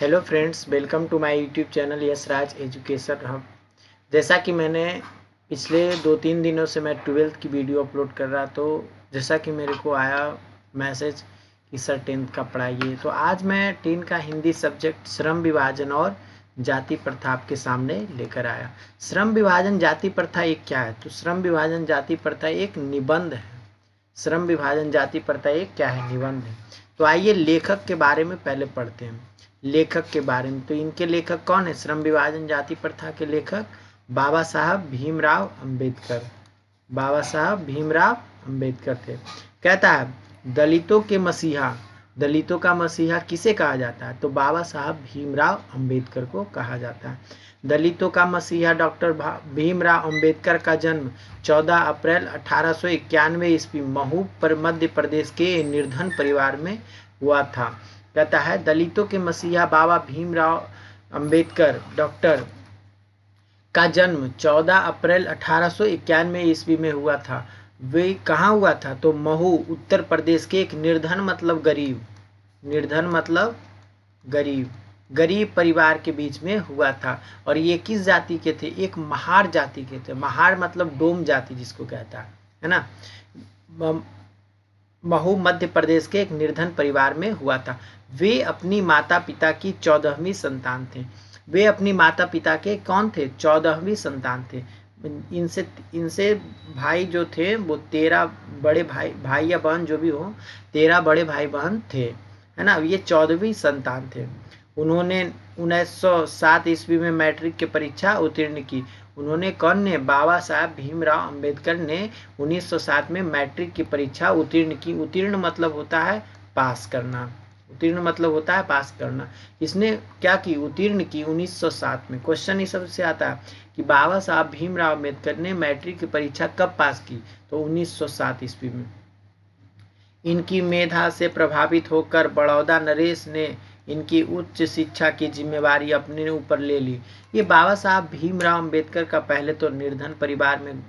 Hello friends, welcome to my YouTube channel yes Raj education hub. जैसा कि मैंने पिछले 2-3 दिनों से मैं 12th की वीडियो अपलोड कर रहा, तो जैसा कि मेरे को आया मैसेज कि सर 10th का पढ़ाइए, तो आज मैं 10 का हिंदी सब्जेक्ट श्रम विभाजन और जाति प्रथा आपके सामने लेकर आया। श्रम विभाजन जाति प्रथा एक क्या है? तो श्रम विभाजन जाति प्रथा एक निबंध है। श्रम विभाजन जाति प्रथा एक क्या है? निबंध है। तो आइए लेखक के बारे में पहले पढ़ते हैं। लेखक के बारे में, तो इनके लेखक कौन है? श्रम विभाजन जाति प्रथा के लेखक बाबा साहब भीमराव अंबेडकर। बाबा साहब भीमराव अंबेडकर थे। कहता है दलितों के मसीहा। दलितों का मसीहा किसे कहा जाता है? तो बाबा साहब भीमराव अंबेडकर को कहा जाता है। दलितों का मसीहा डॉक्टर भीमराव अंबेडकर का जन्म 14 अप्रैल 1891 ईस्वी महू पर मध्य प्रदेश के निर्धन परिवार में हुआ था। कहता है दलितों के मसीहा बाबा भीमराव अंबेडकर डॉक्टर का जन्म 14 अप्रैल 1891 ईस्वी में हुआ था। वे कहाँ हुआ था? तो महू उत्तर प्रदेश के एक निर्धन मतलब गरीब, निर्धन मतलब गरीब परिवार के बीच में हुआ था। और ये किस जाति के थे? एक महार जाति के थे। महार मतलब डोम जाति जिसको कहता है ना। महू मध्य प्रदेश के एक निर्धन परिवार में हुआ था। वे अपनी माता पिता की 14वीं संतान थे। वे अपनी माता पिता के कौन थे? 14वीं संतान थे। इनसे भाई जो थे वो 13 बड़े भाई या बहन जो भी हो, 13 बड़े भाई बहन थे, है ना। ये 14वीं संतान थे। उन्होंने 1907 ईस्वी में मैट्रिक की परीक्षा उत्तीर्ण की। उन्होंने कौन ने? बाबा साहब भीमराव अंबेडकर ने 1907 में मैट्रिक की परीक्षा उत्तीर्ण की। उत्तीर्ण मतलब होता है पास करना। उत्तीर्ण मतलब होता है पास करना। इसने क्या की? उत्तीर्ण की 1907 में। क्वेश्चन इस सबसे आता है कि बाबा साहब भीमराव अंबेडकर ने मैट्रिक की परीक्षा कब पास की? तो 1907 ईस्वी में। इनकी मेधा से प्रभावित होकर बड़ौदा नरेश ने इनकी उच्च शिक्षा की जिम्मेवारी अपने ऊपर ले ली। ये बाबा साहब भीमराव अंबेडकर का पहले तो निर्धन परिवार में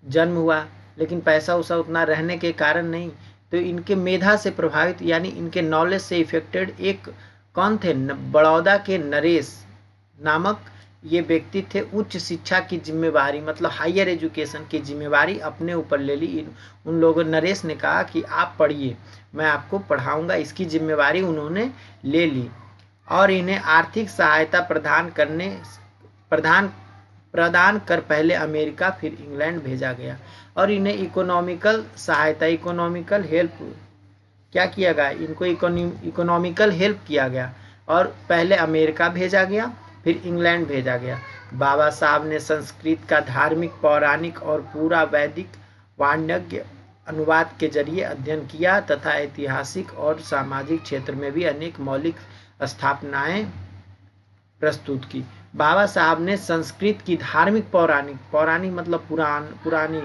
जन्म हुआ, लेकिन पैसा उसा उतना रहने के कारण नहीं, तो इनके मेधा से प्रभावित यानी इनके नॉलेज से इफेक्टेड एक कौन थे? बड़ौदा के नरेश नामक ये व्यक्ति थे। उच्च शिक्षा की जिम्मेवारी मतलब हायर एजुकेशन की जिम्मेवारी अपने ऊपर ले ली। उन लोगों नरेश ने कहा कि आप पढ़िए, मैं आपको पढ़ाऊंगा, इसकी जिम्मेवारी उन्होंने ले ली। और इन्हें आर्थिक सहायता प्रदान कर पहले अमेरिका फिर इंग्लैंड भेजा गया। और इन्हें इकोनॉमिकल सहायता, इकोनॉमिकल हेल्प क्या किया गया? इनको इकोनॉमिकल हेल्प किया गया और पहले अमेरिका भेजा गया फिर इंग्लैंड भेजा गया। बाबा साहब ने संस्कृत का धार्मिक, पौराणिक और पूरा वैदिक वाणिज्य अनुवाद के जरिए अध्ययन किया तथा ऐतिहासिक और सामाजिक क्षेत्र में भी अनेक मौलिक स्थापनाएं प्रस्तुत की। बाबा साहब ने संस्कृत की धार्मिक, पौराणिक मतलब पुरानी,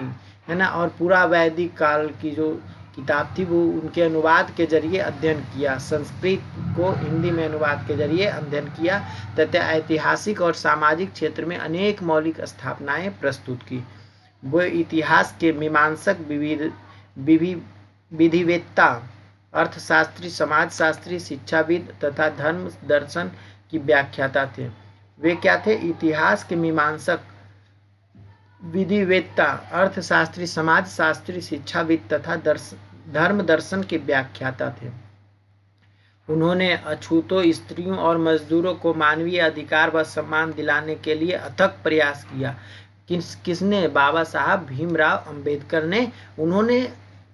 है ना, और पूरा वैदिक काल की जो किताब थी वो उनके अनुवाद के जरिए अध्ययन किया। संस्कृत को हिंदी में अनुवाद के जरिए अध्ययन किया तथा ऐतिहासिक और सामाजिक क्षेत्र में अनेक मौलिक स्थापनाएं प्रस्तुत की। वो इतिहास के मीमांसक, विधिवेत्ता, अर्थशास्त्री, समाजशास्त्री, शिक्षाविद तथा धर्म दर्शन की व्याख्याता थे। वे क्या थे? इतिहास के मीमांसक, विधिवेत्ता, अर्थशास्त्री, समाजशास्त्री, शिक्षाविद तथा धर्म दर्शन के व्याख्याता थे। उन्होंने अछूतों, स्त्रियों और मजदूरों को मानवीय अधिकार व सम्मान दिलाने के लिए अथक प्रयास किया। किसने? बाबा साहब भीमराव अंबेडकर ने। उन्होंने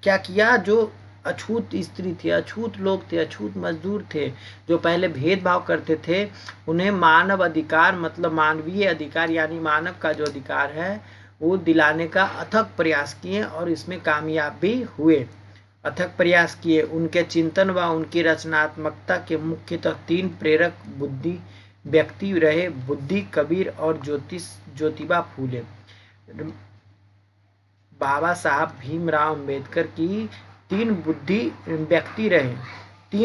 क्या किया? जो अछूत स्त्री थे, अछूत लोग थे, अछूत मजदूर थे, जो पहले भेदभाव करते थे, उन्हें मानव अधिकार मतलब मानवीय अधिकार यानी मानव का जो अधिकार है वो दिलाने का अथक प्रयास किए और इसमें कामयाब भी हुए। अथक प्रयास किए। उनके चिंतन व उनकी रचनात्मकता के मुख्यतः 3 प्रेरक व्यक्ति रहे: बुद्धि, कबीर और ज्योतिबा फूले। बाबा साहब भीमराव अंबेडकर की 3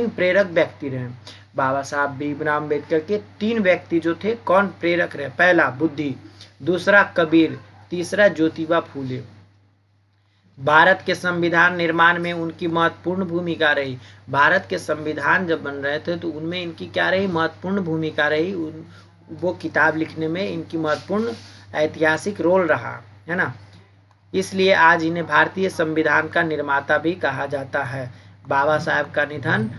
प्रेरक व्यक्ति रहे। बाबा साहब भीमराव अंबेडकर के 3 व्यक्ति जो थे कौन प्रेरक रहे? पहला बुद्धि, दूसरा कबीर, तीसरा ज्योतिबा फूले। भारत के संविधान निर्माण में उनकी महत्वपूर्ण भूमिका रही। भारत के संविधान जब बन रहे थे तो उनमें इनकी क्या रही, महत्वपूर्ण भूमिका रही। वो किताब लिखने में इनकी महत्वपूर्ण ऐतिहासिक रोल रहा, है ना। इसलिए आज इन्हें भारतीय संविधान का निर्माता भी कहा जाता है। बाबा साहब का निधन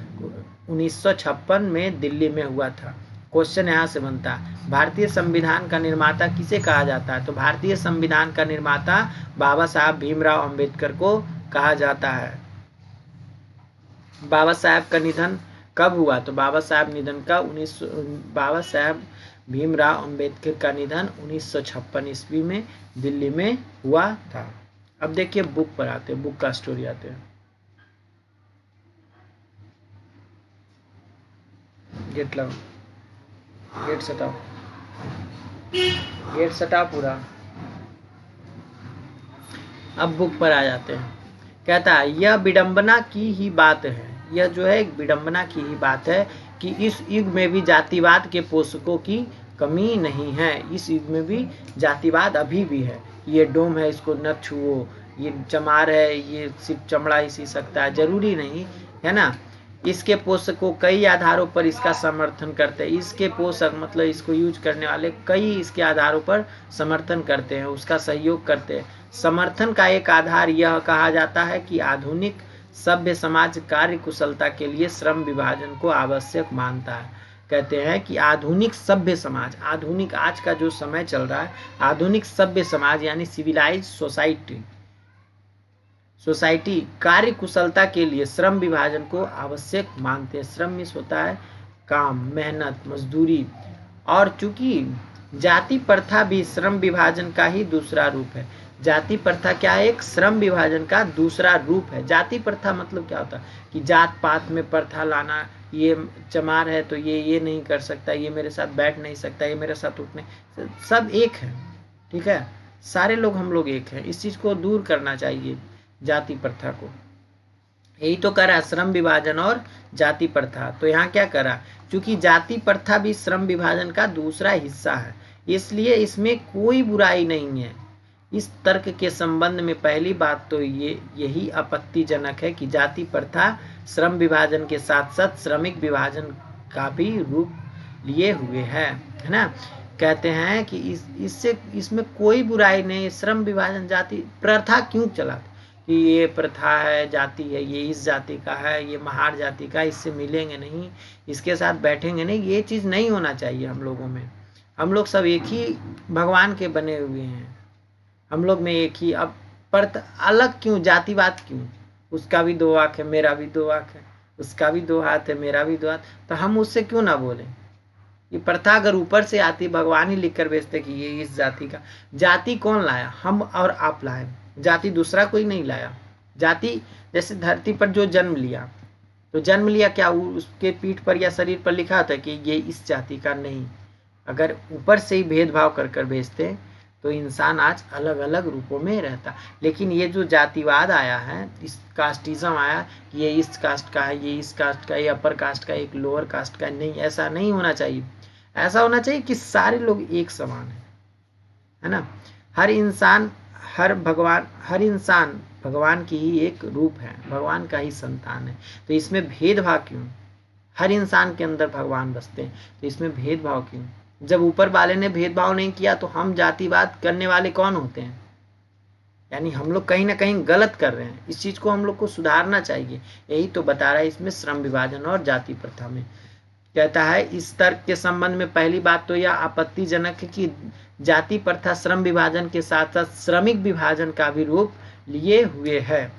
1956 में दिल्ली में हुआ था। क्वेश्चन यहाँ से बनता है, भारतीय संविधान का निर्माता किसे कहा जाता है? तो भारतीय संविधान का निर्माता बाबा साहब भीमराव अंबेडकर को कहा जाता है। बाबा साहब का निधन कब हुआ? तो बाबा साहब भीमराव अंबेडकर का निधन 1956 ईस्वी में दिल्ली में हुआ था। अब देखिए बुक पर आते हैं, बुक का स्टोरी आते हैं। गेट लगाओ, गेट सटाओ, गेट सटाओ पूरा। अब बुक पर आ जाते हैं। कहता है यह विडंबना की ही बात है, यह जो है एक विडंबना की ही बात है कि इस युग में भी जातिवाद के पोषकों की कमी नहीं है। इस युग में भी जातिवाद अभी भी है। ये डोम है, इसको न छुओ, ये चमार है, ये सिर्फ चमड़ा ही सी सकता है, जरूरी नहीं है ना। इसके पोषकों कई आधारों पर इसका समर्थन करते हैं। इसके पोषक मतलब इसको यूज करने वाले कई इसके आधारों पर समर्थन करते हैं, उसका सहयोग करते हैं। समर्थन का एक आधार यह कहा जाता है कि आधुनिक सभ्य समाज कार्य कुशलता के लिए श्रम विभाजन को आवश्यक मानता है। कहते हैं कि आधुनिक सभ्य समाज, आधुनिक आज का जो समय चल रहा है, आधुनिक सभ्य समाज यानी सिविलाइज सोसाइटी कार्य कुशलता के लिए श्रम विभाजन को आवश्यक मानते हैं। श्रम मीन्स होता है काम, मेहनत, मजदूरी। और चूंकि जाति प्रथा भी श्रम विभाजन का ही दूसरा रूप है। जाति प्रथा क्या है? एक श्रम विभाजन का दूसरा रूप है। जाति प्रथा मतलब क्या होता है कि जात पात में प्रथा लाना, ये चमार है तो ये नहीं कर सकता, ये मेरे साथ बैठ नहीं सकता, ये मेरे साथ उठने, सब एक है, ठीक है, सारे लोग हम लोग एक हैं। इस चीज को दूर करना चाहिए, जाति प्रथा को। यही तो करा श्रम विभाजन और जाति प्रथा। तो यहाँ क्या करा, क्योंकि जाति प्रथा भी श्रम विभाजन का दूसरा हिस्सा है, इसलिए इसमें कोई बुराई नहीं है। इस तर्क के संबंध में पहली बात तो यही आपत्तिजनक है कि जाति प्रथा श्रम विभाजन के साथ साथ श्रमिक विभाजन का भी रूप लिए हुए है ना। कहते हैं कि इसमें कोई बुराई नहीं। श्रम विभाजन जाति प्रथा क्यों चला कि ये प्रथा है, जाति है, ये इस जाति का है, ये महार जाति का, इससे मिलेंगे नहीं, इसके साथ बैठेंगे नहीं, ये चीज़ नहीं होना चाहिए हम लोगों में। हम लोग सब एक ही भगवान के बने हुए हैं, हम लोग में एक ही। अब अलग क्यों, जातिवाद क्यों? उसका भी दो आँख है, मेरा भी दो आँख है, उसका भी दो हाथ है, मेरा भी दो हाथ, तो हम उससे क्यों ना बोलें? ये प्रथा अगर ऊपर से आती, भगवान ही लिख कर भेजते कि ये इस जाति का। जाति कौन लाया? हम और आप लाए, जाति दूसरा कोई नहीं लाया। जाति जैसे धरती पर जो जन्म लिया, तो जन्म लिया क्या उसके पीठ पर या शरीर पर लिखा था कि ये इस जाति का? नहीं। अगर ऊपर से ही भेदभाव कर कर भेजते तो इंसान आज अलग अलग रूपों में रहता। लेकिन ये जो जातिवाद आया है, इस कास्टिज्म आया कि ये इस कास्ट का है, ये इस कास्ट का, ये अपर कास्ट का, एक लोअर कास्ट का, नहीं, ऐसा नहीं होना चाहिए। ऐसा होना चाहिए कि सारे लोग एक समान है ना। हर इंसान भगवान की ही एक रूप है, भगवान का ही संतान है, तो इसमें भेदभाव क्यों? हर इंसान के अंदर भगवान बसते हैं, तो इसमें भेदभाव क्यों? जब ऊपर वाले ने भेदभाव नहीं किया तो हम जातिवाद करने वाले कौन होते हैं? यानी हम लोग कहीं ना कहीं गलत कर रहे हैं। इस चीज को हम लोग को सुधारना चाहिए। यही तो बता रहा है इसमें श्रम विभाजन और जाति प्रथा में। कहता है इस तर्क के संबंध में पहली बात तो यह आपत्तिजनक है कि जाति प्रथा श्रम विभाजन के साथ साथ श्रमिक विभाजन का भी रूप लिए हुए है।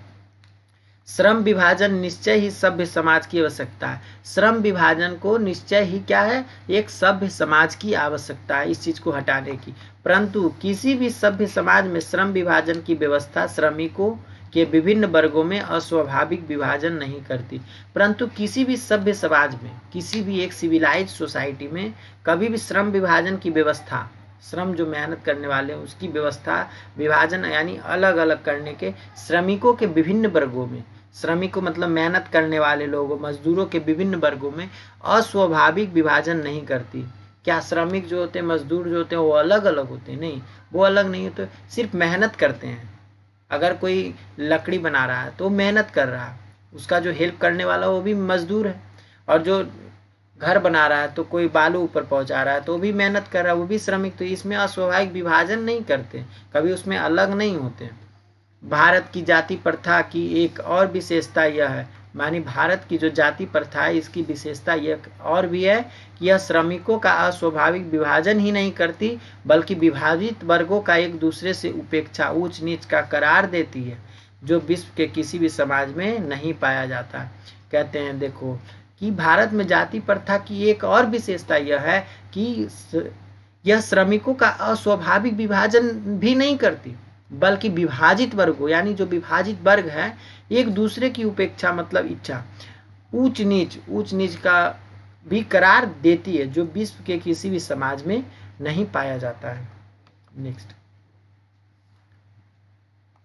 श्रम विभाजन निश्चय ही सभ्य समाज की आवश्यकता है। श्रम विभाजन को निश्चय ही क्या है? एक सभ्य समाज की आवश्यकता है इस चीज को हटाने की। परंतु किसी भी सभ्य समाज में श्रम विभाजन की व्यवस्था श्रमिकों के विभिन्न वर्गों में अस्वाभाविक विभाजन नहीं करती। परंतु किसी भी सभ्य समाज में, किसी भी एक सिविलाइज सोसाइटी में कभी भी श्रम विभाजन की व्यवस्था, श्रम जो मेहनत करने वाले हैं उसकी व्यवस्था, विभाजन यानी अलग अलग करने के, श्रमिकों के विभिन्न वर्गों में, श्रमिकों मतलब मेहनत करने वाले लोगों, मजदूरों के विभिन्न वर्गों में अस्वाभाविक विभाजन नहीं करती। क्या श्रमिक जो होते हैं, मजदूर जो होते हैं वो अलग अलग होते हैं? नहीं, वो अलग नहीं होते, सिर्फ मेहनत करते हैं। अगर कोई लकड़ी बना रहा है तो मेहनत कर रहा है, उसका जो हेल्प करने वाला वो भी मजदूर है, और जो घर बना रहा है तो कोई बालू ऊपर पहुंचा रहा है तो वो भी मेहनत कर रहा है, वो भी श्रमिक। तो इसमें अस्वाभाविक विभाजन नहीं करते, कभी उसमें अलग नहीं होते। भारत की जाति प्रथा की एक और विशेषता यह है, मानी भारत की जो जाति प्रथा है इसकी विशेषता यह और भी है कि यह श्रमिकों का अस्वाभाविक विभाजन ही नहीं करती, बल्कि विभाजित वर्गों का एक दूसरे से उपेक्षा, ऊंच नीच का करार देती है, जो विश्व के किसी भी समाज में नहीं पाया जाता। कहते हैं देखो कि भारत में जाति प्रथा की एक और विशेषता यह है कि यह श्रमिकों का अस्वाभाविक विभाजन भी नहीं करती, बल्कि विभाजित वर्गों, यानी जो विभाजित वर्ग है, एक दूसरे की उपेक्षा मतलब इच्छा, ऊंच नीच का भी करार देती है, जो विश्व के किसी भी समाज में नहीं पाया जाता है। नेक्स्ट,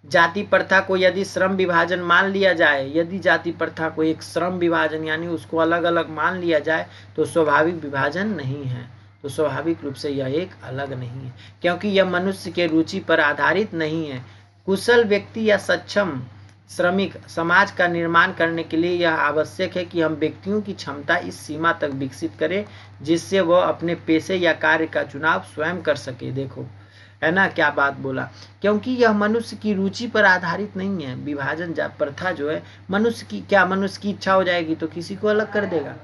जाति प्रथा को यदि श्रम विभाजन मान लिया जाए, यदि जाति प्रथा को एक श्रम विभाजन यानी उसको अलग अलग मान लिया जाए तो स्वाभाविक विभाजन नहीं है, तो स्वाभाविक रूप से यह एक अलग नहीं है, क्योंकि यह मनुष्य के रुचि पर आधारित नहीं है। कुशल व्यक्ति या सक्षम श्रमिक समाज का निर्माण करने के लिए यह आवश्यक है कि हम व्यक्तियों की क्षमता इस सीमा तक विकसित करें जिससे वह अपने पेशे या कार्य का चुनाव स्वयं कर सके। देखो है ना क्या बात बोला, क्योंकि यह मनुष्य की रुचि पर आधारित नहीं है। विभाजन प्रथा जो है मनुष्य की इच्छा हो जाएगी तो किसी को अलग कर देगा।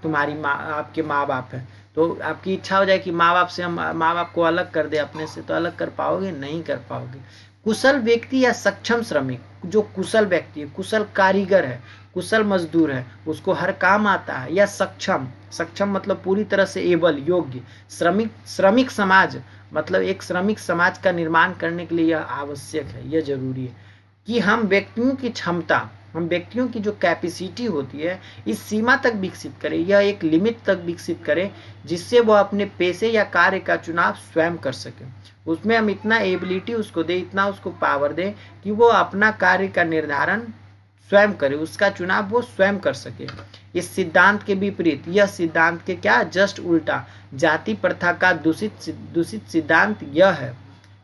तुम्हारी माँ, आपके माँ बाप है तो आपकी इच्छा हो जाए कि माँ बाप को अलग कर दे अपने से, तो अलग कर पाओगे? नहीं कर पाओगे। कुशल व्यक्ति या सक्षम श्रमिक, जो कुशल व्यक्ति है, कुशल कारीगर है, कुशल मजदूर है, उसको हर काम आता है, या सक्षम मतलब पूरी तरह से एबल, योग्य। श्रमिक समाज मतलब एक श्रमिक समाज का निर्माण करने के लिए यह आवश्यक है, यह जरूरी है कि हम व्यक्तियों की क्षमता, हम व्यक्तियों की जो कैपेसिटी होती है इस सीमा तक विकसित करें, यह एक लिमिट तक विकसित करें जिससे वह अपने पेशे या कार्य का चुनाव स्वयं कर सके। उसमें हम इतना एबिलिटी उसको दे, इतना उसको पावर दे कि वो अपना कार्य का निर्धारण स्वयं करे, उसका चुनाव वो स्वयं कर सके। इस सिद्धांत के विपरीत यह सिद्धांत के क्या जस्ट उल्टा, जाति प्रथा का दूषित सिद्धांत यह है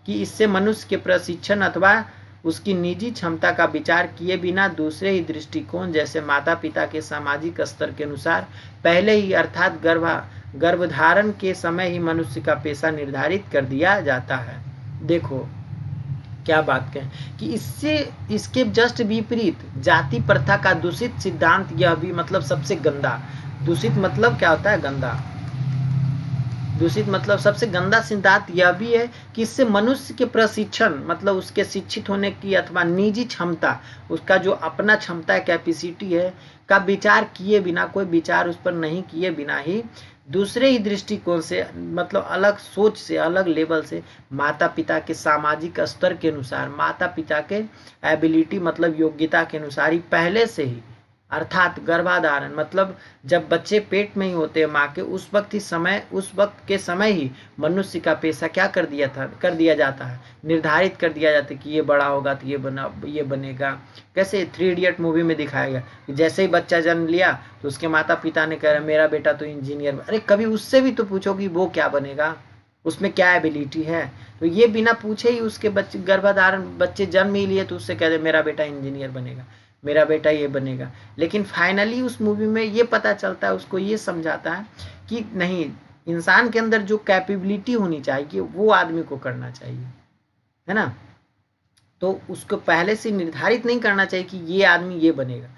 कि इससे मनुष्य के प्रशिक्षण अथवा उसकी निजी क्षमता का विचार किए बिना दूसरे ही दृष्टिकोण जैसे माता पिता के सामाजिक स्तर के अनुसार पहले ही अर्थात गर्भधारण के समय ही मनुष्य का पेशा निर्धारित कर दिया जाता है। देखो क्या बात कहें कि इसके जस्ट विपरीत जाति प्रथा का दूषित सिद्धांत यह भी, मतलब सबसे गंदा, दूषित मतलब क्या होता है? गंदा। दूषित मतलब सबसे गंदा सिद्धांत यह भी है कि इससे मनुष्य के प्रशिक्षण मतलब उसके शिक्षित होने की अथवा निजी क्षमता, उसका जो अपना क्षमता है, कैपेसिटी है, का विचार किए बिना, कोई विचार उस पर नहीं किए बिना ही दूसरे ही दृष्टिकोण से मतलब अलग सोच से, अलग लेवल से, माता पिता के सामाजिक स्तर के अनुसार, माता पिता के एबिलिटी मतलब योग्यता के अनुसार ही पहले से ही, अर्थात गर्भाधारण मतलब जब बच्चे पेट में ही होते हैं माँ के, उस वक्त के समय ही मनुष्य का पेशा क्या कर दिया जाता है, निर्धारित कर दिया जाता है कि ये बड़ा होगा तो ये बनेगा। कैसे 3 इडियट मूवी में दिखाया गया कि जैसे ही बच्चा जन्म लिया तो उसके माता पिता ने कहा मेरा बेटा तो इंजीनियर। अरे कभी उससे भी तो पूछो कि वो क्या बनेगा, उसमें क्या एबिलिटी है। तो ये बिना पूछे ही उसके बच्चे जन्म ही लिए तो उससे कह दे मेरा बेटा इंजीनियर बनेगा, मेरा बेटा ये बनेगा। लेकिन फाइनली उस मूवी में ये पता चलता है, उसको ये समझाता है कि नहीं, इंसान के अंदर जो कैपेबिलिटी होनी चाहिए वो आदमी को करना चाहिए, है ना। तो उसको पहले से निर्धारित नहीं करना चाहिए कि ये आदमी ये बनेगा,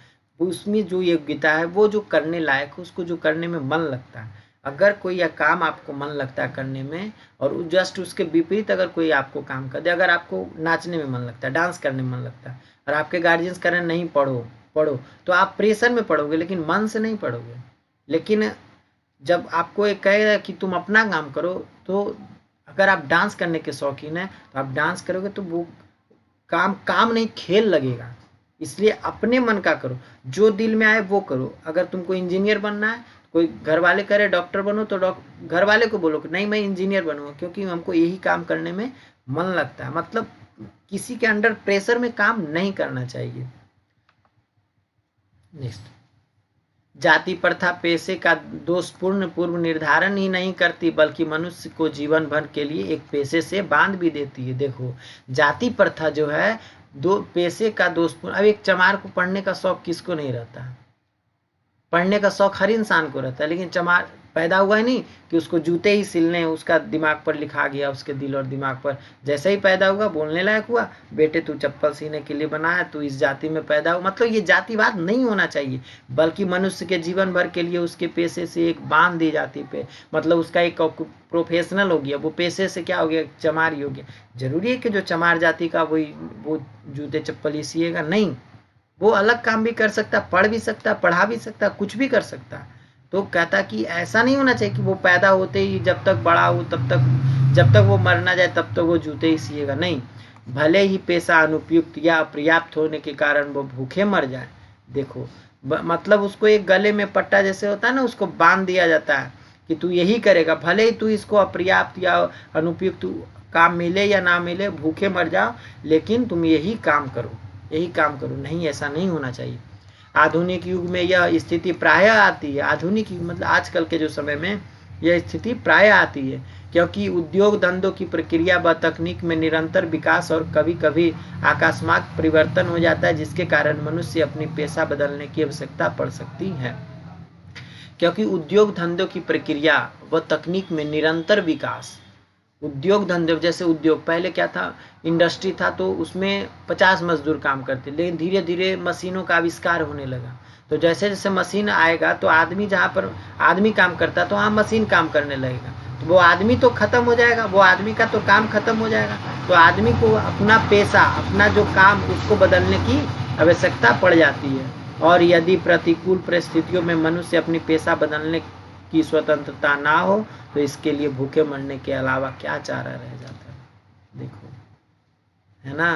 उसमें जो योग्यता है, वो जो करने लायक है, उसको जो करने में मन लगता है। अगर कोई यह काम आपको मन लगता है करने में और जस्ट उसके विपरीत अगर कोई आपको काम कर दे, अगर आपको नाचने में मन लगता है, डांस करने में मन लगता है और आपके गार्जियंस कह रहे हैं नहीं पढ़ो तो आप प्रेशर में पढ़ोगे लेकिन मन से नहीं पढ़ोगे। लेकिन जब आपको एक कहेगा कि तुम अपना काम करो, तो अगर आप डांस करने के शौकीन हैं तो आप डांस करोगे तो वो काम नहीं, खेल लगेगा। इसलिए अपने मन का करो, जो दिल में आए वो करो। अगर तुमको इंजीनियर बनना है, कोई घर वाले कह रहे डॉक्टर बनो, तो घर वाले को बोलो कि नहीं मैं इंजीनियर बनूंगा क्योंकि हमको यही काम करने में मन लगता है। मतलब किसी के अंडर प्रेशर में काम नहीं करना चाहिए। नेक्स्ट, जाति प्रथा पेशे का दोषपूर्ण पूर्व निर्धारण ही नहीं करती बल्कि मनुष्य को जीवन भर के लिए एक पेशे से बांध भी देती है। देखो जाति प्रथा जो है दो पैसे का दोस्तपूर्ण। अब एक चमार को पढ़ने का शौक किसको नहीं रहता है? पढ़ने का शौक हर इंसान को रहता है, लेकिन चमार पैदा हुआ है नहीं कि उसको जूते ही सिलने उसका दिमाग पर लिखा गया, उसके दिल और दिमाग पर। जैसे ही पैदा हुआ बोलने लायक हुआ, बेटे तू चप्पल सीने के लिए बना है, तू इस जाति में पैदा हुआ। मतलब ये जातिवाद नहीं होना चाहिए, बल्कि मनुष्य के जीवन भर के लिए उसके पेशे से एक बांध दी जाती पे, मतलब उसका एक प्रोफेशनल हो गया, वो पेशे से क्या हो गया, चमार ही हो गया। जरूरी है कि जो चमार जाति का वो जूते चप्पल ही सिएगा? नहीं, वो अलग काम भी कर सकता, पढ़ भी सकता, पढ़ा भी सकता, कुछ भी कर सकता। तो कहता कि ऐसा नहीं होना चाहिए कि वो पैदा होते ही जब तक बड़ा हो तब तक, जब तक वो मर ना जाए तब तक वो जूते ही सिएगा। नहीं, भले ही पेशा अनुपयुक्त या अपर्याप्त होने के कारण वो भूखे मर जाए। देखो मतलब उसको एक गले में पट्टा जैसे होता है ना, उसको बांध दिया जाता है कि तू यही करेगा, भले ही तू इसको अपर्याप्त या अनुपयुक्त काम मिले या ना मिले, भूखे मर जाओ, लेकिन तुम यही काम करो, यही काम करो। नहीं, ऐसा नहीं होना चाहिए। आधुनिक युग में यह स्थिति प्रायः आती है। आधुनिक युग मतलब आजकल के जो समय में यह स्थिति प्रायः आती है, क्योंकि उद्योग धंधों की प्रक्रिया व तकनीक में निरंतर विकास और कभी कभी आकस्मिक परिवर्तन हो जाता है, जिसके कारण मनुष्य अपनी पेशा बदलने की आवश्यकता पड़ सकती है। क्योंकि उद्योग धंधों की प्रक्रिया व तकनीक में निरंतर विकास, उद्योग धंधे जैसे उद्योग, पहले क्या था, इंडस्ट्री था तो उसमें 50 मजदूर काम करते, लेकिन धीरे धीरे मशीनों का आविष्कार होने लगा। तो जैसे जैसे मशीन आएगा तो आदमी जहाँ पर आदमी काम करता तो वहाँ मशीन काम करने लगेगा, तो वो आदमी तो खत्म हो जाएगा, वो आदमी का तो काम खत्म हो जाएगा। तो आदमी को अपना पेशा, अपना जो काम, उसको बदलने की आवश्यकता पड़ जाती है। और यदि प्रतिकूल परिस्थितियों में मनुष्य अपनी पेशा बदलने की स्वतंत्रता ना हो तो इसके लिए भूखे मरने के अलावा क्या चारा रह जाता है। देखो, है ना।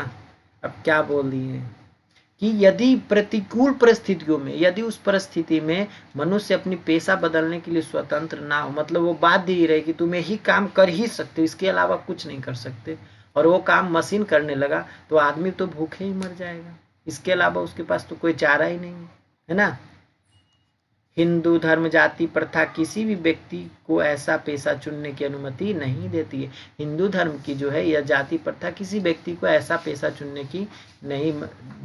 अब क्या बोल दिए कि यदि प्रतिकूल परिस्थितियों में, यदि उस परिस्थिति में मनुष्य अपनी पेशा बदलने के लिए स्वतंत्र ना हो, मतलब वो बाध्य ही रहे कि तुम यही काम कर ही सकते हो, इसके अलावा कुछ नहीं कर सकते, और वो काम मशीन करने लगा, तो आदमी तो भूखे ही मर जाएगा। इसके अलावा उसके पास तो कोई चारा ही नहीं है ना। हिंदू धर्म जाति प्रथा किसी भी व्यक्ति को ऐसा पेशा चुनने की अनुमति नहीं देती है। हिंदू धर्म की जो है यह जाति प्रथा किसी व्यक्ति को ऐसा पेशा चुनने की नहीं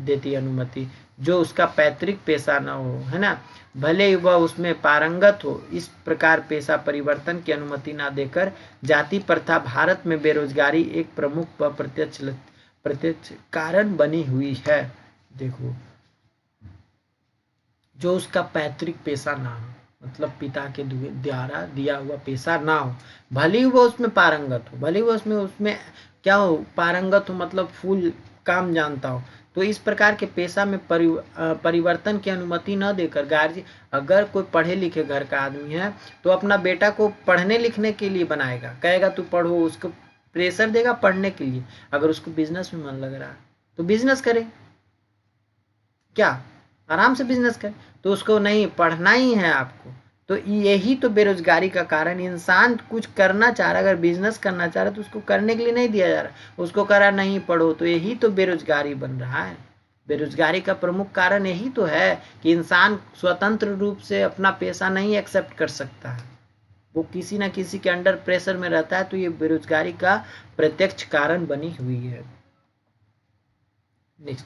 देती अनुमति जो उसका पैतृक पेशा न हो, है ना, भले ही वह उसमें पारंगत हो। इस प्रकार पेशा परिवर्तन की अनुमति न देकर जाति प्रथा भारत में बेरोजगारी एक प्रमुख व प्रत्यक्ष कारण बनी हुई है। देखो, जो उसका पैतृक पेशा ना हो, मतलब पिता के द्वारा दिया हुआ पेशा ना हो, भले ही वो उसमें पारंगत हो, भले ही वो उसमें क्या हो, पारंगत हो, मतलब फुल काम जानता हो, तो इस प्रकार के पेशा में परिवर्तन की अनुमति न देकर गार्जियन, अगर कोई पढ़े लिखे घर का आदमी है तो अपना बेटा को पढ़ने लिखने के लिए बनाएगा, कहेगा तू पढ़ो, उसको प्रेशर देगा पढ़ने के लिए। अगर उसको बिजनेस में मन लग रहा है तो बिजनेस करे, क्या आराम से बिजनेस करे, तो उसको नहीं पढ़ना ही है आपको। तो यही तो बेरोजगारी का कारण, इंसान कुछ करना चाह रहा है, अगर बिजनेस करना चाह रहा है तो उसको करने के लिए नहीं दिया जा रहा, उसको कह रहा नहीं पढ़ो, तो यही तो बेरोजगारी बन रहा है। बेरोजगारी का प्रमुख कारण यही तो है कि इंसान स्वतंत्र रूप से अपना पेशा नहीं एक्सेप्ट कर सकता है, वो किसी ना किसी के अंडर प्रेशर में रहता है, तो ये बेरोजगारी का प्रत्यक्ष कारण बनी हुई है। नेक्स्ट,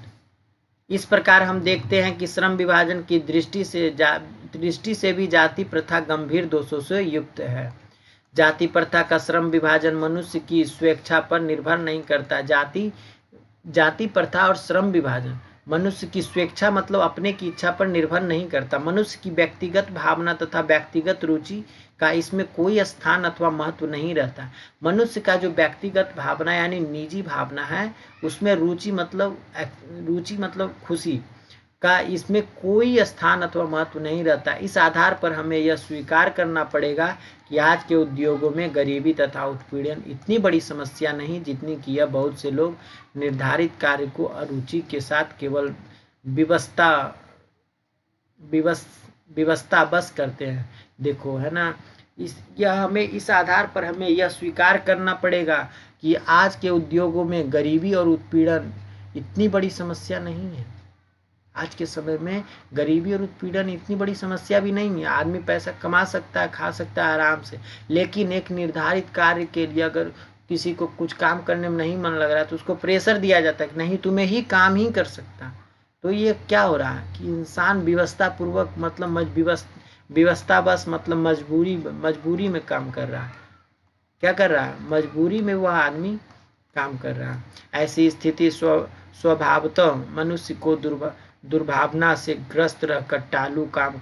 इस प्रकार हम देखते हैं कि श्रम विभाजन की दृष्टि से भी जाति प्रथा गंभीर दोषों से युक्त है। जाति प्रथा का श्रम विभाजन मनुष्य की स्वेच्छा पर निर्भर नहीं करता। जाति प्रथा और श्रम विभाजन मनुष्य की स्वेच्छा मतलब अपने की इच्छा पर निर्भर नहीं करता। मनुष्य की व्यक्तिगत भावना तथा व्यक्तिगत रुचि का इसमें कोई स्थान अथवा महत्व नहीं रहता। मनुष्य का जो व्यक्तिगत भावना यानी निजी भावना है, उसमें रुचि मतलब खुशी का इसमें कोई स्थान अथवा महत्व नहीं रहता। इस आधार पर हमें यह स्वीकार करना पड़ेगा कि आज के उद्योगों में गरीबी तथा उत्पीड़न इतनी बड़ी समस्या नहीं जितनी कि यह बहुत से लोग निर्धारित कार्य को अरुचि के साथ केवल विवशता बस करते हैं। देखो, है ना, इस आधार पर हमें यह स्वीकार करना पड़ेगा कि आज के उद्योगों में गरीबी और उत्पीड़न इतनी बड़ी समस्या नहीं है। आज के समय में गरीबी और उत्पीड़न इतनी बड़ी समस्या भी नहीं है। आदमी पैसा कमा सकता है, खा सकता है आराम से, लेकिन एक निर्धारित कार्य के लिए अगर किसी को कुछ काम करने में नहीं मन लग रहा है तो उसको प्रेशर दिया जाता है कि नहीं तुम्हें ही काम ही कर सकता। तो ये क्या हो रहा है कि इंसान व्यवस्था पूर्वक मतलब व्यवस्था बस मतलब मजबूरी में काम कर रहा है। क्या कर रहा है? मजबूरी में वह आदमी काम कर रहा है। ऐसी स्थिति स्वभावतः मनुष्य को दुर्भावना से ग्रस्त रहकर टालू काम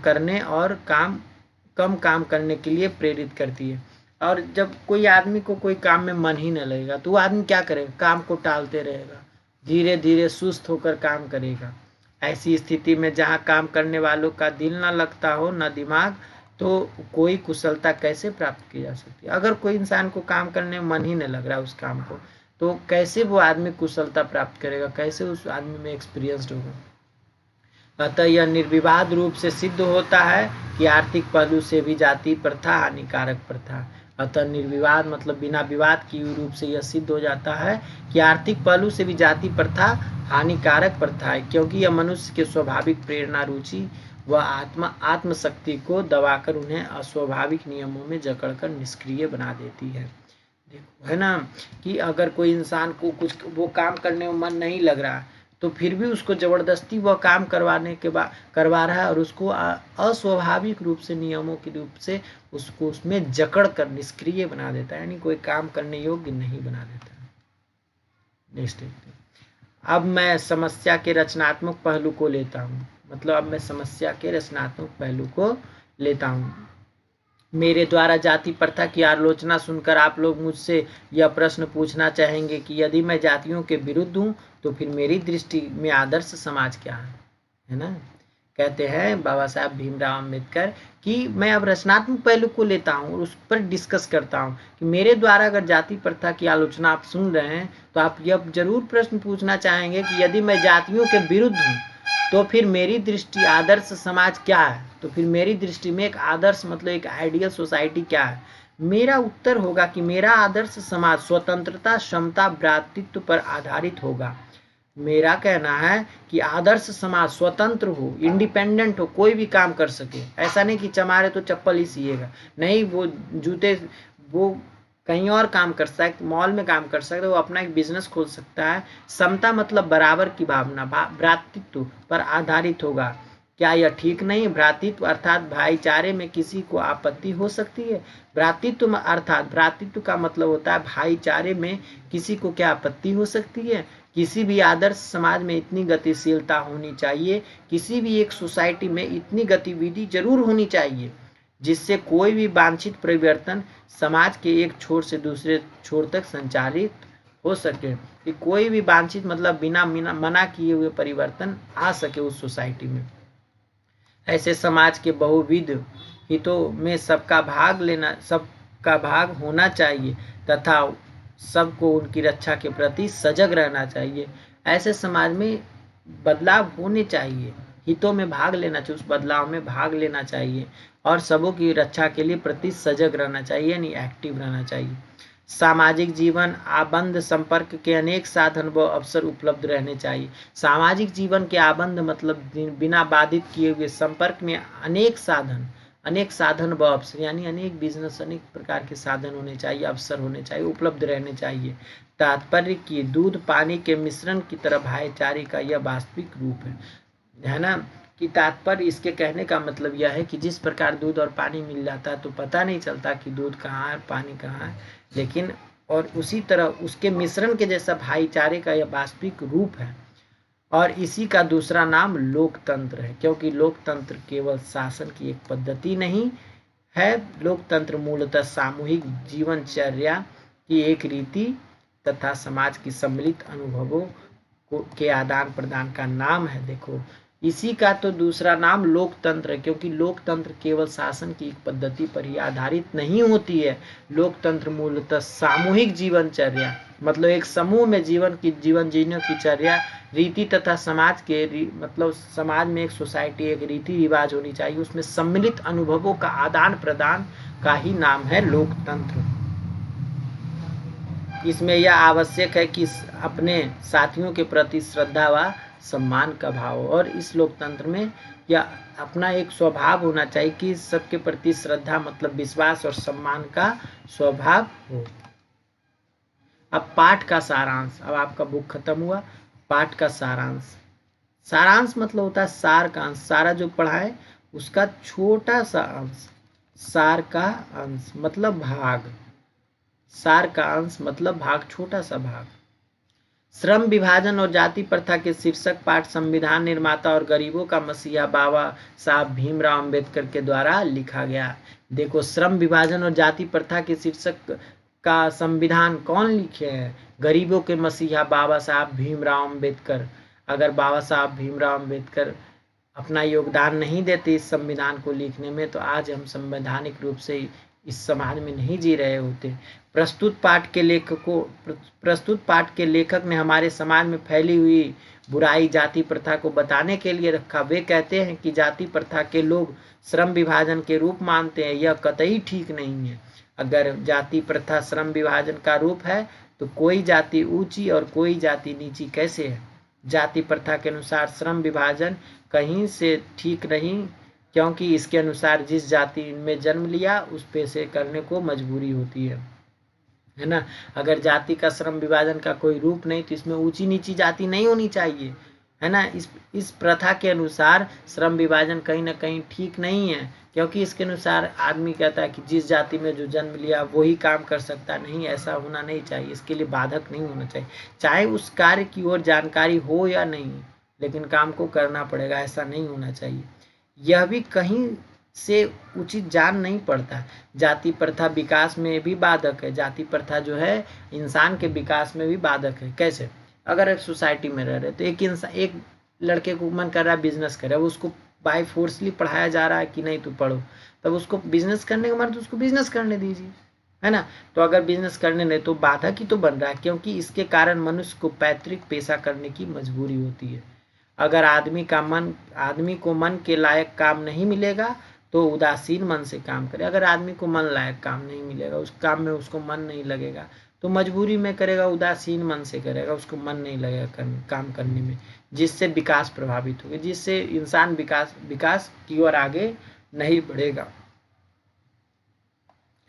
करने और कम काम करने के लिए प्रेरित करती है। और जब कोई आदमी को कोई काम में मन ही न लगेगा तो वो आदमी क्या करेगा? काम को टालते रहेगा, धीरे धीरे सुस्त होकर काम करेगा। ऐसी स्थिति में जहाँ काम करने वालों का दिल न लगता हो न दिमाग, तो कोई कुशलता कैसे प्राप्त की जा सकती है? अगर कोई इंसान को काम करने में मन ही नहीं लग रहा है उस काम को, तो कैसे वो आदमी कुशलता प्राप्त करेगा? कैसे उस आदमी में एक्सपीरियंस्ड होगा? अतः यह निर्विवाद रूप से सिद्ध होता है कि आर्थिक पहलू से भी जाति प्रथा हानिकारक प्रथा। अतः निर्विवाद मतलब बिना विवाद की रूप से यह सिद्ध हो जाता है कि आर्थिक पहलू से भी जाति प्रथा हानिकारक प्रथा है, क्योंकि यह मनुष्य के स्वाभाविक प्रेरणा, रुचि व आत्मशक्ति को दबाकर उन्हें अस्वाभाविक नियमों में जकड़कर निष्क्रिय बना देती है। देखो है ना कि अगर कोई इंसान को कुछ वो काम करने में मन नहीं लग रहा तो फिर भी उसको जबरदस्ती वह काम करवा रहा है और उसको अस्वाभाविक रूप से नियमों के रूप से उसको उसमें जकड़ कर निष्क्रिय बना देता है, यानी कोई काम करने योग्य नहीं बना देता है। नेक्स्ट अब मैं समस्या के रचनात्मक पहलू को लेता हूँ, मतलब अब मैं समस्या के रचनात्मक पहलू को लेता हूँ। मेरे द्वारा जाति प्रथा की आलोचना सुनकर आप लोग मुझसे यह प्रश्न पूछना चाहेंगे कि यदि मैं जातियों के विरुद्ध हूँ तो फिर मेरी दृष्टि में आदर्श समाज क्या है ना? कहते हैं बाबा साहब भीमराव अम्बेडकर कि मैं अब रचनात्मक पहलू को लेता हूँ और उस पर डिस्कस करता हूँ कि मेरे द्वारा अगर जाति प्रथा की आलोचना आप सुन रहे हैं तो आप यह जरूर प्रश्न पूछना चाहेंगे कि यदि मैं जातियों के विरुद्ध हूँ तो फिर मेरी दृष्टि आदर्श समाज क्या है? तो फिर मेरी दृष्टि में एक आदर्श मतलब एक आइडियल सोसाइटी क्या है? मेरा उत्तर होगा कि मेरा आदर्श समाज स्वतंत्रता, समता, भ्रातृत्व पर आधारित होगा। मेरा कहना है कि आदर्श समाज स्वतंत्र हो, इंडिपेंडेंट हो, कोई भी काम कर सके। ऐसा नहीं कि चमारे तो चप्पल ही सिएगा, नहीं, वो जूते वो कहीं और काम कर सकता है, मॉल में काम कर सकता है, वो अपना एक बिजनेस खोल सकता है। समता मतलब बराबर की भावना, भ्रातृत्व पर आधारित होगा। क्या यह ठीक नहीं? भ्रातृत्व अर्थात भाईचारे में किसी को आपत्ति हो सकती है? भ्रातृत्व अर्थात भ्रातृत्व का मतलब होता है भाईचारे में किसी को क्या आपत्ति हो सकती है? किसी भी आदर्श समाज में इतनी गतिशीलता होनी चाहिए, किसी भी एक सोसाइटी में इतनी गतिविधि जरूर होनी चाहिए जिससे कोई भी वांछित परिवर्तन समाज के एक छोर से दूसरे छोर तक संचालित हो सके, कि कोई भी वांछित मतलब बिना मना किए हुए परिवर्तन आ सके उस सोसाइटी में। ऐसे समाज के बहुविध हितों में सबका भाग होना चाहिए तथा सबको उनकी रक्षा के प्रति सजग रहना चाहिए। ऐसे समाज में बदलाव होने चाहिए, हितों में भाग लेना चाहिए, उस बदलाव में भाग लेना चाहिए और सबों की रक्षा के लिए प्रति सजग रहना चाहिए, यानी एक्टिव रहना चाहिए। सामाजिक जीवन आबंध संपर्क के अनेक साधन व अवसर उपलब्ध रहने चाहिए। सामाजिक जीवन के आबंध मतलब बिना बाधित किए हुए संपर्क में अनेक साधन व अवसर, यानी अनेक बिजनेस, अनेक प्रकार के साधन होने चाहिए, अवसर होने चाहिए, उपलब्ध रहने चाहिए। तात्पर्य कि दूध पानी के मिश्रण की तरह भाईचारे का यह वास्तविक रूप है ना? कि तात्पर्य इसके कहने का मतलब यह है कि जिस प्रकार दूध और पानी मिल जाता है तो पता नहीं चलता कि दूध कहाँ है पानी कहाँ है, लेकिन और उसी तरह उसके मिश्रण के जैसा भाईचारे का यह वास्तविक रूप है। और इसी का दूसरा नाम लोकतंत्र है, क्योंकि लोकतंत्र केवल शासन की एक पद्धति नहीं है। लोकतंत्र मूलतः सामूहिक जीवनचर्या की एक रीति तथा समाज की सम्मिलित अनुभवों के आदान प्रदान का नाम है। देखो, इसी का तो दूसरा नाम लोकतंत्र है, क्योंकि लोकतंत्र केवल शासन की एक पद्धति पर ही आधारित नहीं होती है। लोकतंत्र मूलतः सामूहिक जीवनचर्या मतलब एक समूह में जीवन जीने की चर्या रीति तथा समाज में एक सोसाइटी, एक रीति रिवाज होनी चाहिए, उसमें सम्मिलित अनुभवों का आदान प्रदान का ही नाम है लोकतंत्र। इसमें यह आवश्यक है कि अपने साथियों के प्रति श्रद्धा व सम्मान का भाव, और इस लोकतंत्र में या अपना एक स्वभाव होना चाहिए कि सबके प्रति श्रद्धा मतलब विश्वास और सम्मान का स्वभाव हो। अब पाठ का सारांश, अब आपका बुक खत्म हुआ। पाठ का सारांश, सारांश मतलब होता है सार का अंश, सारा जो पढ़ा है उसका छोटा सा अंश। सार का अंश मतलब भाग, सार का अंश मतलब भाग, छोटा सा भाग। श्रम विभाजन और जाति प्रथा के शीर्षक पाठ संविधान निर्माता और गरीबों का मसीहा बाबा साहब भीमराव अंबेडकर के द्वारा लिखा गया। देखो, श्रम विभाजन और जाति प्रथा के शीर्षक का संविधान कौन लिखे हैं? गरीबों के मसीहा बाबा साहब भीमराव अंबेडकर। अगर बाबा साहब भीमराव अंबेडकर अपना योगदान नहीं देते इस संविधान को लिखने में, तो आज हम संवैधानिक रूप से इस समाज में नहीं जी रहे होते। प्रस्तुत पाठ के लेखक ने हमारे समाज में फैली हुई बुराई जाति प्रथा को बताने के लिए रखा। वे कहते हैं कि जाति प्रथा के लोग श्रम विभाजन के रूप मानते हैं, यह कतई ठीक नहीं है। अगर जाति प्रथा श्रम विभाजन का रूप है तो कोई जाति ऊंची और कोई जाति नीची कैसे है? जाति प्रथा के अनुसार श्रम विभाजन कहीं से ठीक नहीं, क्योंकि इसके अनुसार जिस जाति में जन्म लिया उस पेशे करने को मजबूरी होती है ना। अगर जाति का श्रम विभाजन का कोई रूप नहीं तो इसमें ऊंची नीची जाति नहीं होनी चाहिए, है ना। इस प्रथा के अनुसार श्रम विभाजन कहीं ना कहीं ठीक नहीं है, क्योंकि इसके अनुसार आदमी कहता है कि जिस जाति में जो जन्म लिया वही काम कर सकता नहीं, ऐसा होना नहीं चाहिए। इसके लिए बाधक नहीं होना चाहिए, चाहे उस कार्य की ओर जानकारी हो या नहीं, लेकिन काम को करना पड़ेगा, ऐसा नहीं होना चाहिए। यह भी कहीं से उचित जान नहीं पड़ता। जाति प्रथा विकास में भी बाधक है। जाति प्रथा जो है इंसान के विकास में भी बाधक है। कैसे? अगर एक सोसाइटी में रह रहे तो एक लड़के को मन कर रहा है बिजनेस करे, अब उसको बाय फोर्सली पढ़ाया जा रहा है कि नहीं तू पढ़ो, तब उसको बिजनेस करने का मन तो उसको बिजनेस करने दीजिए, है ना। तो अगर बिजनेस करने नहीं तो बाधक ही तो बन रहा है, क्योंकि इसके कारण मनुष्य को पैतृक पेशा करने की मजबूरी होती है। अगर आदमी को मन के लायक काम नहीं मिलेगा तो उदासीन मन से काम करे। अगर आदमी को मन लायक काम नहीं मिलेगा, उस काम में उसको मन नहीं लगेगा, तो मजबूरी में करेगा, उदासीन मन से करेगा, उसको मन नहीं लगेगा काम करने में, जिससे विकास प्रभावित होगा, जिससे इंसान विकास की ओर आगे नहीं बढ़ेगा।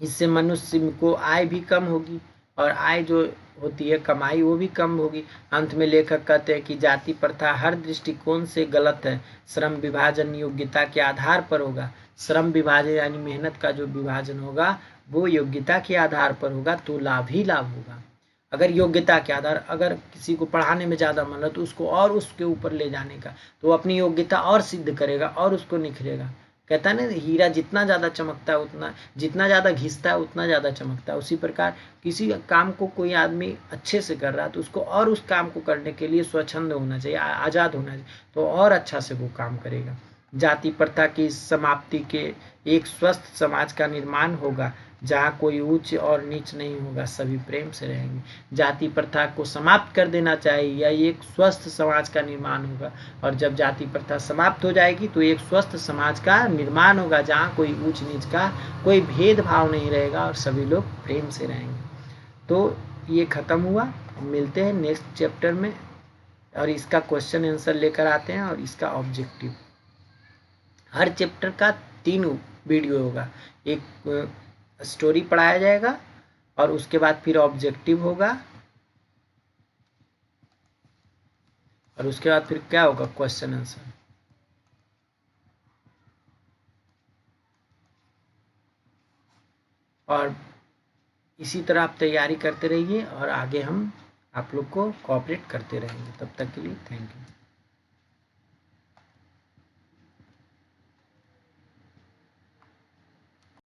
इससे मनुष्य को आय भी कम होगी, और आय जो होती है कमाई वो भी कम होगी। अंत में लेखक कहते हैं कि जाति प्रथा हर दृष्टिकोण से गलत है। श्रम विभाजन योग्यता के आधार पर होगा। श्रम विभाजन यानी मेहनत का जो विभाजन होगा वो योग्यता के आधार पर होगा, तो लाभ ही लाभ होगा। अगर योग्यता के आधार, अगर किसी को पढ़ाने में ज़्यादा मन है तो उसको और उसके ऊपर ले जाने का, तो वो अपनी योग्यता और सिद्ध करेगा और उसको निखरेगा। कहता है ना, हीरा जितना ज़्यादा चमकता है उतना, जितना ज़्यादा घिसता है उतना ज़्यादा चमकता है। उसी प्रकार किसी काम को कोई आदमी अच्छे से कर रहा है तो उसको और उस काम को करने के लिए स्वच्छंद होना चाहिए, आज़ाद होना चाहिए, तो और अच्छा से वो काम करेगा। जाति प्रथा की समाप्ति के एक स्वस्थ समाज का निर्माण होगा, जहाँ कोई ऊंच और नीच नहीं होगा, सभी प्रेम से रहेंगे। जाति प्रथा को समाप्त कर देना चाहिए, यह एक स्वस्थ समाज का निर्माण होगा। और जब जाति प्रथा समाप्त हो जाएगी तो एक स्वस्थ समाज का निर्माण होगा, जहाँ कोई ऊंच नीच का कोई भेदभाव नहीं रहेगा और सभी लोग प्रेम से रहेंगे। तो ये खत्म हुआ, मिलते हैं नेक्स्ट चैप्टर में, और इसका क्वेश्चन आंसर लेकर आते हैं और इसका ऑब्जेक्टिव। हर चैप्टर का 3 वीडियो होगा, एक स्टोरी पढ़ाया जाएगा और उसके बाद फिर ऑब्जेक्टिव होगा, और उसके बाद फिर क्या होगा, क्वेश्चन आंसर। और इसी तरह आप तैयारी करते रहिए और आगे हम आप लोग को कोऑपरेट करते रहेंगे। तब तक के लिए थैंक यू।